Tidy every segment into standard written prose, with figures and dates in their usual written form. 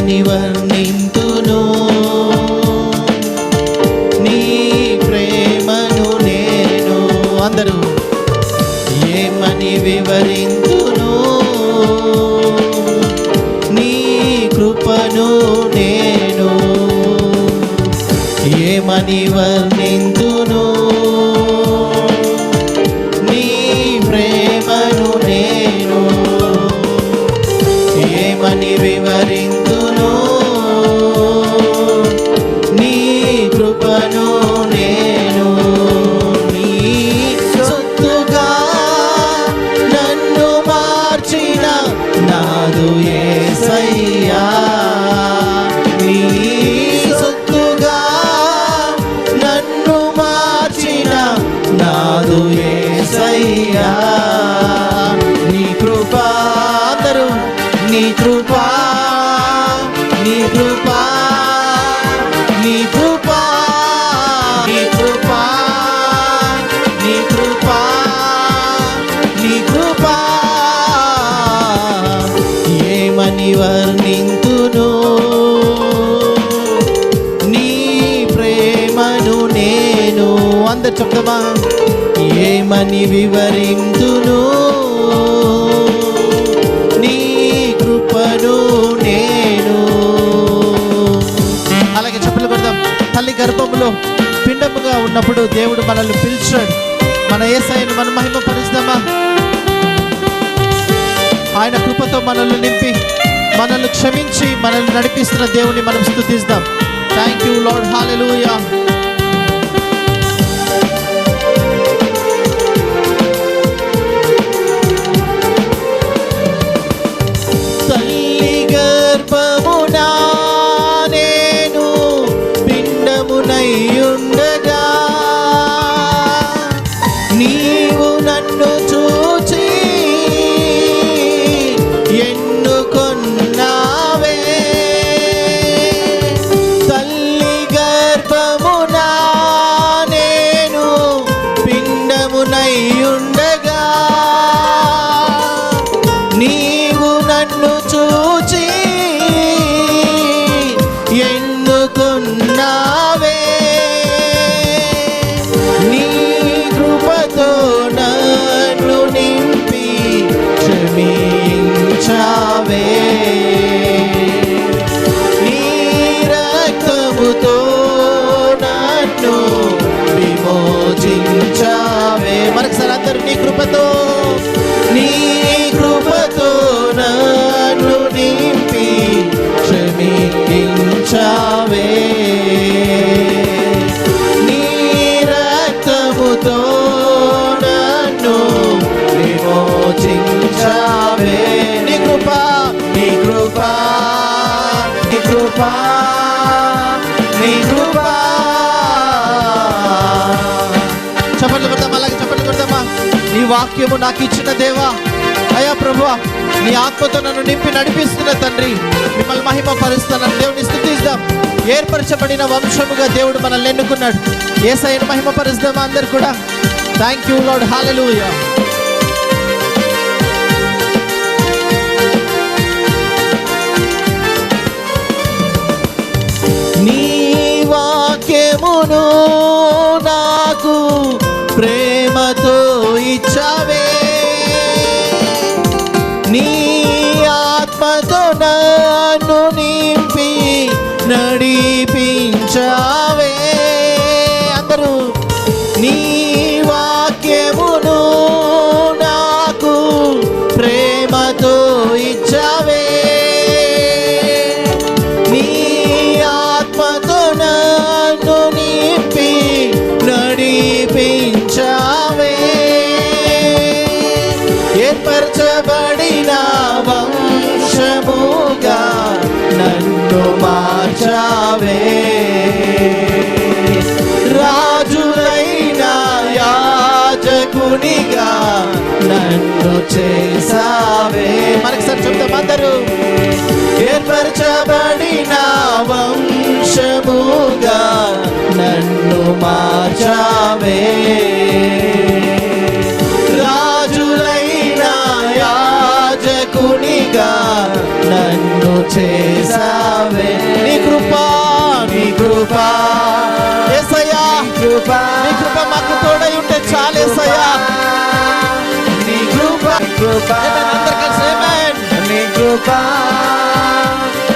ఏమని వర్ణింతును నీ ప్రేమను నేను. అందరూ ఏమని వివరింతును నీ కృపను నేను. ఏమని వర్ణింతును నీ ప్రేమను నేను. ఏమని వివరింతును నీ కృపను నేను. నీ సొత్తుగా నన్ను మార్చిన నాదు యేసయ్యా. నీ సొత్తుగా నన్ను మార్చిన నాదు యేసయ్యా. నీ కృపా, అందరూ నీ కృపా, నీ కృపా, నీ కృపా, నీ కృపా, నీ కృపా, నీ కృపా. ఏమని వర్ణింతును నీ ప్రేమను నేను. అందరు చెప్తామా? ఏమని వివరింతును నీ కృపను నేను. అలాగే చెప్పులు కొడదాం. తల్లి గర్భములో పిండముగా ఉన్నప్పుడు దేవుడు మనల్ని పిలిచాడు. మన యేసయ్యను మనం మహిమపరుస్తామా? ఆయన కృపతో మనల్ని నింపి మనల్ని క్షమించి మనల్ని నడిపిస్తున్న దేవుని మనం స్తుతిస్తాం. Thank you Lord. హల్లెలూయా. తల్లి గర్భమునా నేను పిండమునయ్యుండగా నీవు నన్ను చూచి ఎన్నుకొన్నావే. తల్లి గర్భమునా నేను పిండమునయ్యుండగా నీవు నన్ను చూచి ఎన్నుకున్నావే. నీ కృపతో నన్ను నింపి క్షమించావే. నీ రక్తముతో నన్ను విమోచించావే. మరొకసారి అందరూ నీ కృపతో, నీ కృపతో నన్ను నింపి క్షమించావే. నీ రక్తముతో నన్ను విమోచించావే. నీ కృపా, నీ కృపా, నీ కృపా, నీ కృపా. చప్పట్లు కొడతామా? అలాగే చప్పట్లు కొడతామా? నీ వాక్యము నాకు ఇచ్చిన దేవా, అయ్యా ప్రభువా, నీ ఆత్మతో నన్ను నింపి నడిపిస్తున్న తండ్రి, మిమ్మల్ని మహిమ పరుస్తానని దేవుని స్తుతిస్తాం. ఏర్పరచబడిన వంశముగా దేవుడు మనల్ని ఎన్నుకున్నాడు. యేసయ్యను మహిమ పరుస్తామా అందరు కూడా? Thank you Lord. హల్లెలూయా. నీ వాక్యమును నాకు ప్రేమతో ఇచ్చావే. నీ ఆత్మతో నన్ను నింపి నడిపించావే. అందరూ నీ వాక్యమును నాకు ప్రేమతో ఇచ్చావే. నీ ఆత్మతో నన్ను నింపి నడిపించావే. ఏర్పరచబడిన వంశముగా నన్ను మార్చావే. రాజులైన యాజకునిగా నన్ను చేసావే. మనకి చెప్తాం అందరూ. ఏర్పరచబడిన వంశముగా నన్ను మార్చావే. రాజులైన యాజకునిగా నన్ను చేసావే. కృపా,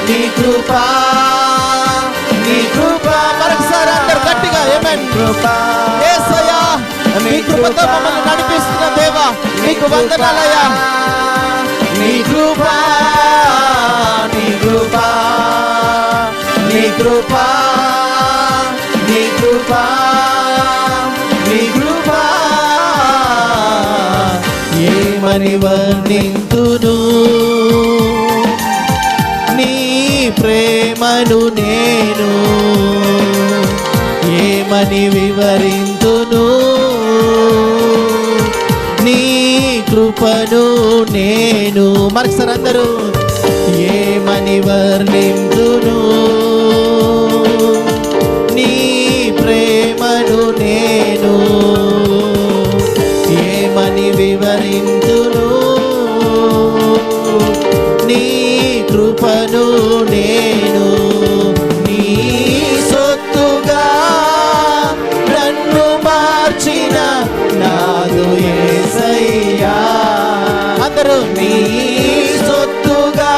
నీ కృప, నీ కృప. మరొకసారి అందరు గట్టిగా ఆమేన్. కృపా, యేసయ్యా నీ కృపతో మమ్మల్ని నడిపిస్తున్న దేవా నీకు వందనాలయ్యా. నీ కృప, నీ కృప, నీ కృప, నీ కృప, నీ కృప. ఏమని వర్ణింతును నీ ప్రేమను నేను, ఏమని వివరింతును నీ కృపను నేను. మరొకసారి అందరూ ఏమని వర్ణింతును నీ ప్రేమను నేను, ఏమని వివరింతును నీ కృపను నేను. నీ సొత్తుగా నన్ను మార్చిన నాదు యేసయ్యా. అందరూ నీ సొత్తుగా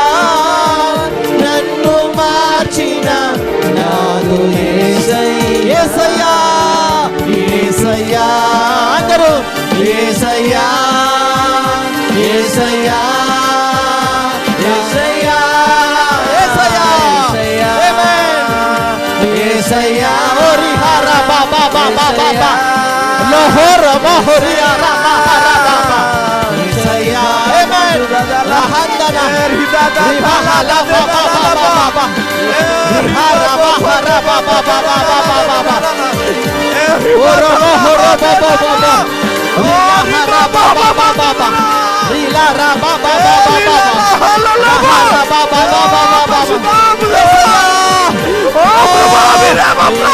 నన్ను మార్చిన నాదు యేసయ్యా, యేసయ్యా. అందరూ యేసయ్యా, యేసయ్యా, యేసయ్యా, యేసయ్యా, ఆమేన్. యేసయ్యా ఓరి హరా బాబా బాబా బాబా లోహర మోహరియా రామా హరా బాబా. యేసయ్యా ఆమేన్. రహందనా రిబాలా బాబా బాబా బాబా హరా హరా బాబా బాబా బాబా బాబా ఓరో హోరో బాబా బాబా హరా బాబా బాబా బాబా రీలా రా బాబా బాబా బాబా హరా బాబా బాబా బాబా. ఓ ప్రభా मेरा बाबा,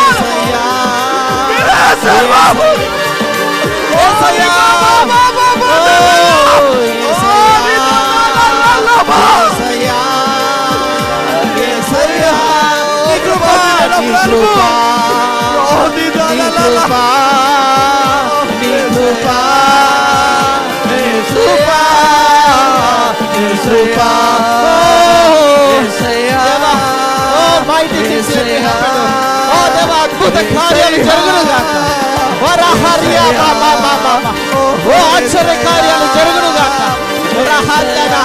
मेरा सर्वा, యేసయ్యా యేసయ్యా నీ కృప, నీ కృప, నీ కృప, నీ కృప, నీ కృప, నీ కృప. దేవా, ఓ mighty things will be happening. ఓ దేవా, అద్భుత కార్యాలు జరుగును గాక. వరహరియా బాబా బాబా, ఓ ఆశ్చర్య కార్యాలు జరుగును గాక. వరహల్లనా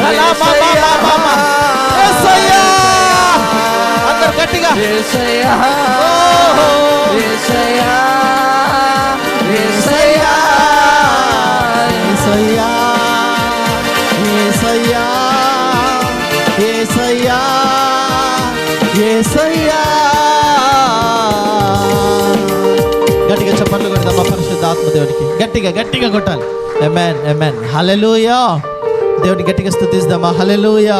రలా బాబా బాబా. యేసయ్యా అందరూ గట్టిగా యేసయ్యా, ఓహో యేసయ్యా, యేసయ్యా, యేసయ్యా, యేసయ్యా, యేసయ్యా, యేసయ్యా. గట్టిగా చప్పట్లు కొడదామా పరిశుద్ధాత్మ దేవునికి? గట్టిగా గట్టిగా కొట్టాలి. ఆమేన్, ఆమేన్, హల్లెలూయా. దేవుని గట్టిగా స్తుతిద్దామా? హల్లెలూయా.